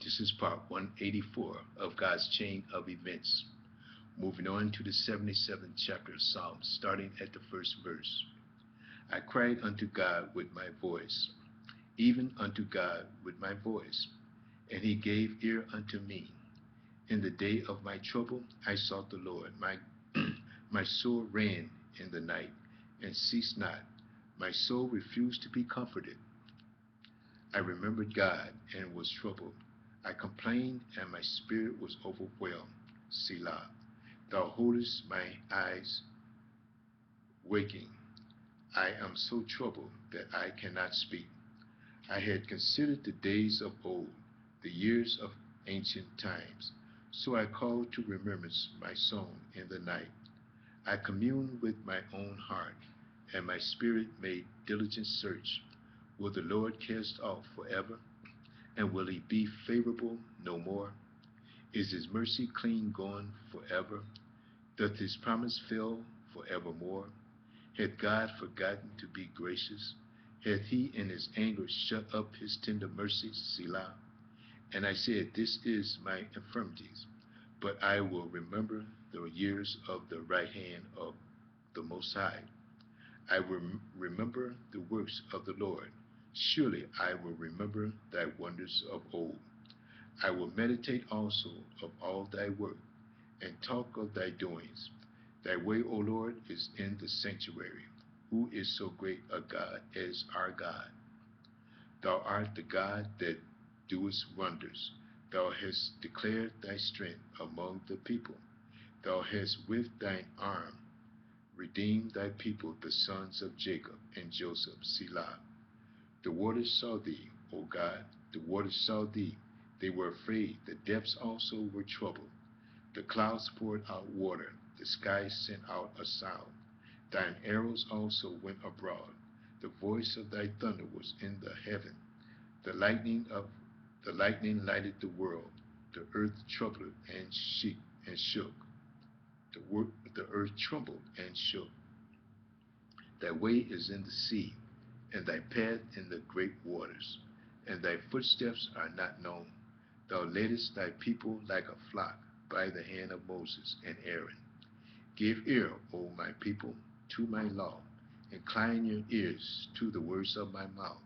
This is part 184 of God's chain of events. Moving on to the 77th chapter of Psalms, starting at the first verse. I cried unto God with my voice, even unto God with my voice, and he gave ear unto me. In the day of my trouble I sought the Lord. My soul ran in the night and ceased not. My soul refused to be comforted. I remembered God and was troubled. I complained and my spirit was overwhelmed. Selah. Thou holdest my eyes waking. I am so troubled that I cannot speak. I had considered the days of old, the years of ancient times. So I called to remembrance my song in the night. I communed with my own heart, and my spirit made diligent search. Will the Lord cast off forever? And will he be favorable no more? Is his mercy clean gone forever? Doth his promise fail forevermore? Hath God forgotten to be gracious? Hath he in his anger shut up his tender mercies? Selah. And I said, This is my infirmities, but I will remember the years of the right hand of the Most High. I will remember the works of the Lord. Surely I will remember thy wonders of old. I will meditate also of all thy work, and talk of thy doings. Thy way, O Lord, is in the sanctuary. Who is so great a God as our God? Thou art the God that doest wonders. Thou hast declared thy strength among the people. Thou hast with thine arm redeemed thy people, the sons of Jacob and Joseph. Selah. The waters saw thee, O God. The waters saw thee. They were afraid. The depths also were troubled. The clouds poured out water. The skies sent out a sound. Thine arrows also went abroad. The voice of thy thunder was in the heaven. The lightning lighted the world. The earth trembled and shook. The earth trembled and shook. Thy way is in the sea, and thy path in the great waters, and thy footsteps are not known. Thou leddest thy people like a flock by the hand of Moses and Aaron. Give ear, O my people, to my law. Incline your ears to the words of my mouth.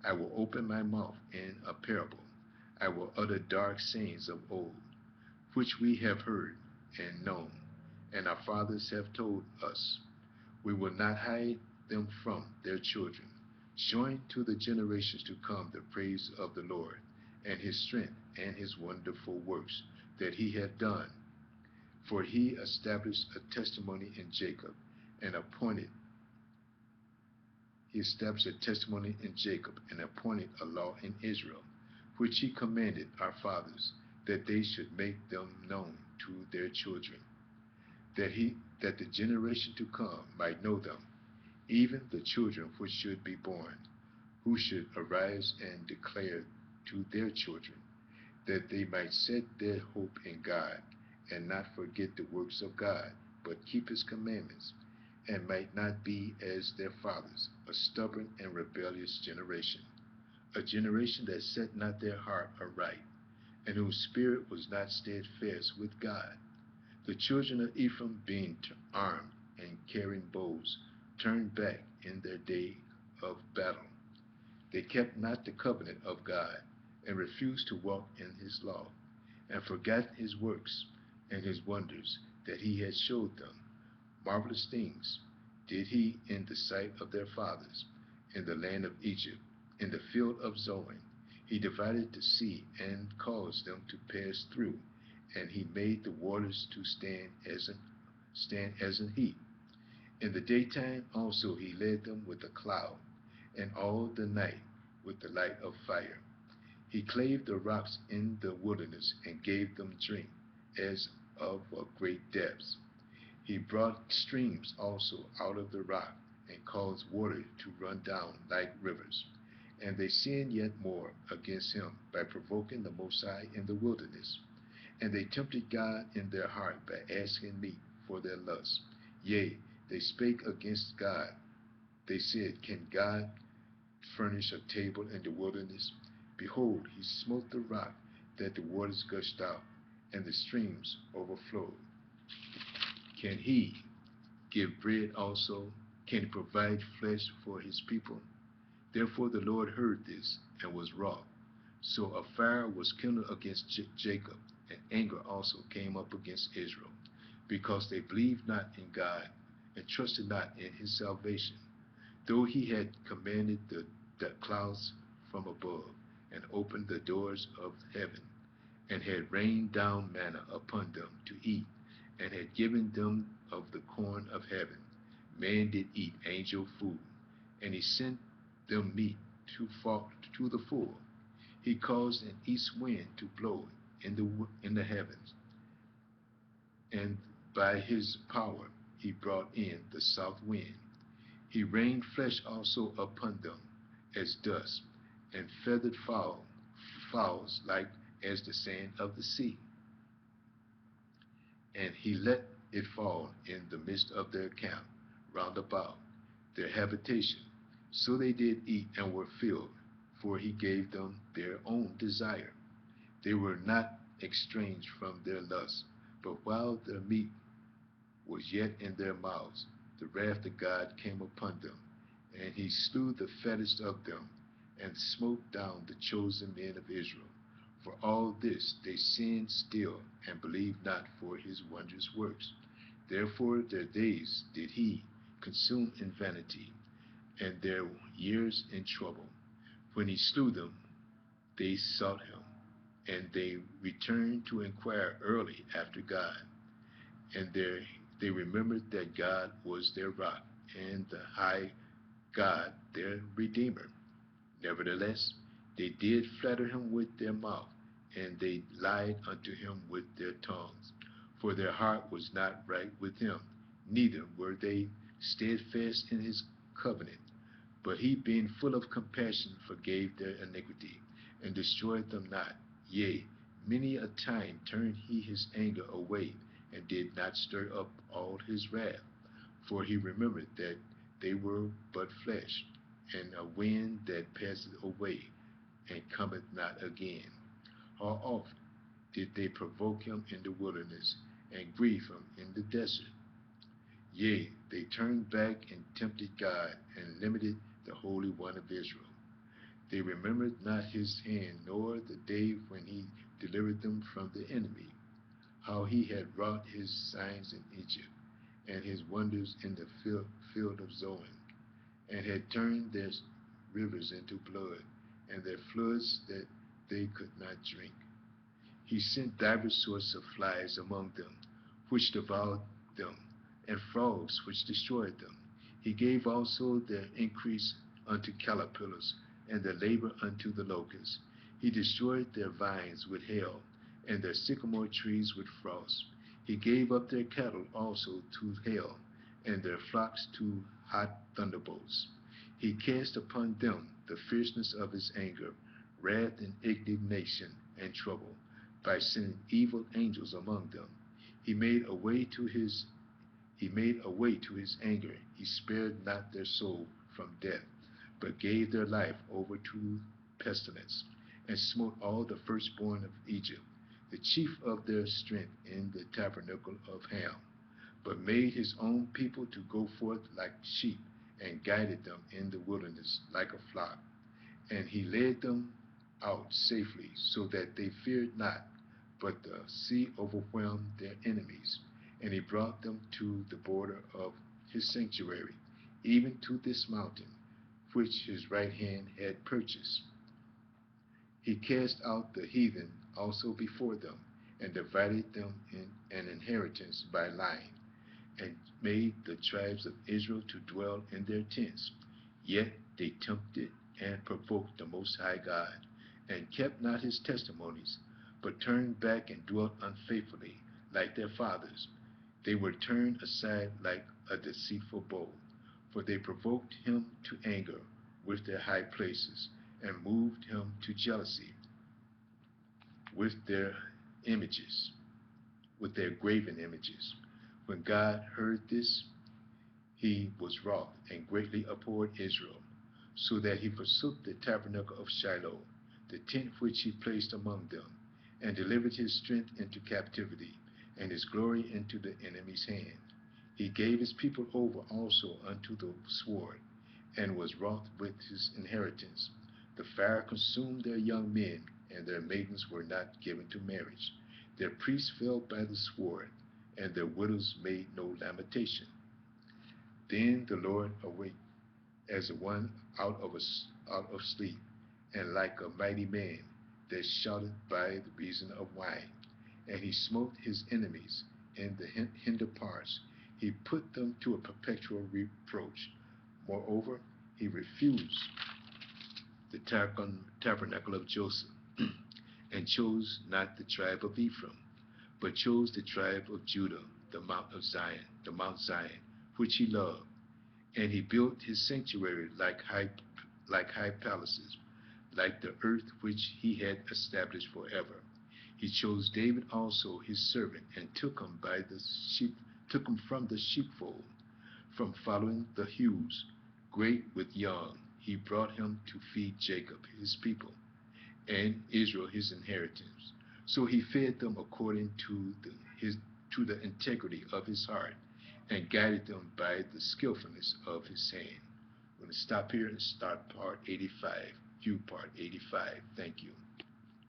I will open my mouth in a parable. I will utter dark sayings of old, which we have heard and known, and our fathers have told us. We will not hide them from their children, showing to the generations to come the praise of the Lord, and his strength and his wonderful works that he hath done. For he established a testimony in Jacob, and appointed a law in Israel, which he commanded our fathers, that they should make them known to their children, that the generation to come might know them, even the children which should be born, who should arise and declare to their children, that they might set their hope in God, and not forget the works of God, but keep his commandments, and might not be as their fathers, a stubborn and rebellious generation, a generation that set not their heart aright, and whose spirit was not steadfast with God. The children of Ephraim, being armed and carrying bows, turned back in their day of battle. They kept not the covenant of God, and refused to walk in his law, and forgot his works and his wonders that he had showed them. Marvelous things did he in the sight of their fathers, in the land of Egypt, in the field of Zoan. He divided the sea and caused them to pass through, and he made the waters to stand as an heap. In the daytime also he led them with a cloud, and all the night with the light of fire. He clave the rocks in the wilderness, and gave them drink as of a great depths. He brought streams also out of the rock, and caused water to run down like rivers. And they sinned yet more against him by provoking the Most High in the wilderness. And they tempted God in their heart by asking meat for their lusts. Yea, they spake against God. They said, Can God furnish a table in the wilderness? Behold, he smote the rock, that the waters gushed out and the streams overflowed? Can he give bread also? Can he provide flesh for his people? Therefore the Lord heard this and was wroth. So a fire was kindled against Jacob, and anger also came up against Israel, because they believed not in God and trusted not in his salvation, though he had commanded the clouds from above, and opened the doors of heaven, and had rained down manna upon them to eat, and had given them of the corn of heaven. Man did eat angel food, and he sent them meat to the full. He caused an east wind to blow in the heavens, and by his power he brought in the south wind. He rained flesh also upon them as dust, and feathered fowls like as the sand of the sea. And he let it fall in the midst of their camp round about their habitation. So they did eat and were filled, for he gave them their own desire. They were not estranged from their lusts, but while their meat was yet in their mouths, the wrath of God came upon them, and he slew the fattest of them, and smote down the chosen men of Israel. For all this they sinned still, and believed not for his wondrous works. Therefore their days did he consume in vanity, and their years in trouble. When he slew them, they sought him, and they returned to inquire early after God. And they remembered that God was their rock, and the high God their Redeemer. Nevertheless, they did flatter him with their mouth, and they lied unto him with their tongues. For their heart was not right with him, neither were they steadfast in his covenant. But he, being full of compassion, forgave their iniquity, and destroyed them not. Yea, many a time turned he his anger away, and did not stir up all his wrath. For he remembered that they were but flesh, and a wind that passeth away, and cometh not again. How oft did they provoke him in the wilderness, and grieve him in the desert? Yea, they turned back and tempted God, and limited the Holy One of Israel. They remembered not his hand, nor the day when he delivered them from the enemy, how he had wrought his signs in Egypt, and his wonders in the field of Zoan, and had turned their rivers into blood, and their floods that they could not drink. He sent divers sorts of flies among them, which devoured them, and frogs which destroyed them. He gave also their increase unto caterpillars, and their labor unto the locusts. He destroyed their vines with hail, and their sycamore trees with frost. He gave up their cattle also to hail, and their flocks to hot thunderbolts. He cast upon them the fierceness of his anger, wrath and indignation and trouble, by sending evil angels among them. He made a way to his anger. He spared not their soul from death, but gave their life over to pestilence, and smote all the firstborn of Egypt, the chief of their strength in the tabernacle of Ham, but made his own people to go forth like sheep, and guided them in the wilderness like a flock. And he led them out safely, so that they feared not, but the sea overwhelmed their enemies. And he brought them to the border of his sanctuary, even to this mountain, which his right hand had purchased. He cast out the heathen also before them, and divided them in an inheritance by line, and made the tribes of Israel to dwell in their tents. Yet they tempted and provoked the Most High God, and kept not his testimonies, but turned back and dwelt unfaithfully, like their fathers. They were turned aside like a deceitful bow, for they provoked him to anger with their high places, and moved him to jealousy with their images, with their graven images. When God heard this, he was wroth, and greatly abhorred Israel, so that he forsook the tabernacle of Shiloh, the tent which he placed among them, and delivered his strength into captivity, and his glory into the enemy's hand. He gave his people over also unto the sword, and was wroth with his inheritance. The fire consumed their young men, and their maidens were not given to marriage. Their priests fell by the sword, and their widows made no lamentation. Then the Lord awaked as one out of sleep, and like a mighty man that shouteth by the reason of wine. And he smote his enemies in the hinder parts. He put them to a perpetual reproach. Moreover, he refused the tabernacle of Joseph, and chose not the tribe of Ephraim, but chose the tribe of Judah, the Mount Zion, which he loved. And he built his sanctuary like high palaces, like the earth which he had established forever. He chose David also his servant, and took him from the sheepfold, from following the ewes, great with young. He brought him to feed Jacob his people, and Israel his inheritance. So he fed them according to the integrity of his heart, and guided them by the skillfulness of his hand. I'm going to stop here and start part 85, view part 85. Thank you.